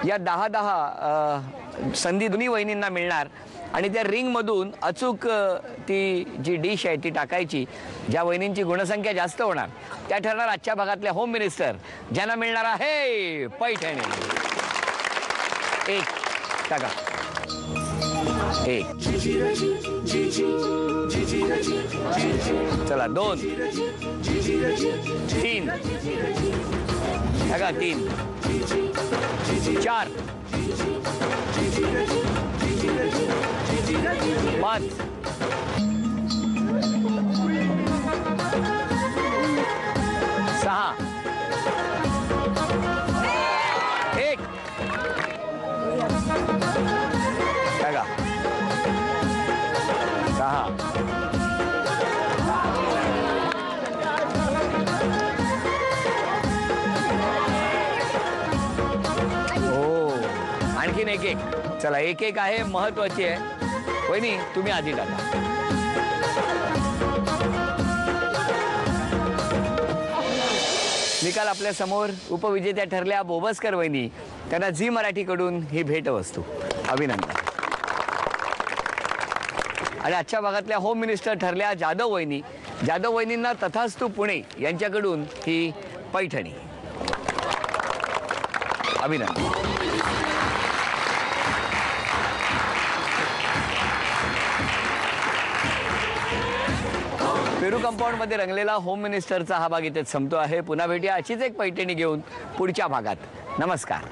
या 10-10 संधी दोन्ही वहिनींना मिळणार आणि त्या रिंगमधून अचूक ती जी डिश आहे ती टाकायची. ज्या वहिनींची गुणसंख्या जास्त होणार त्या ठरणार आजच्या भागातल्या होम मिनिस्टर, ज्यांना मिळणार आहे पैठणी. एक टाका, एक. चला 2 3 टाका, 3 4 5 6 1 टाका, 6 आणखीन एक. चला 1-1 आहे, महत्वाची आहे. वहिनी तुम्ही आधी टाका. निकाल आपल्या समोर. उपविजेत्या ठरल्या बोबसकर वहिनी. त्यांना झी मराठीकडून ही भेटवस्तू. अभिनंदन. आणि आजच्या भागातल्या होम मिनिस्टर ठरल्या जाधव वहिनी. जाधव वहिनींना तथास्तु पुणे यांच्याकडून ही पैठणी. अभिनंदन. पेरू कंपाऊंड मध्ये रंगलेला होम मिनिस्टरचा हा भाग इथेच संपतो आहे. पुन्हा भेटूया अशीच एक पैठणी घेऊन पुढच्या भागात. नमस्कार.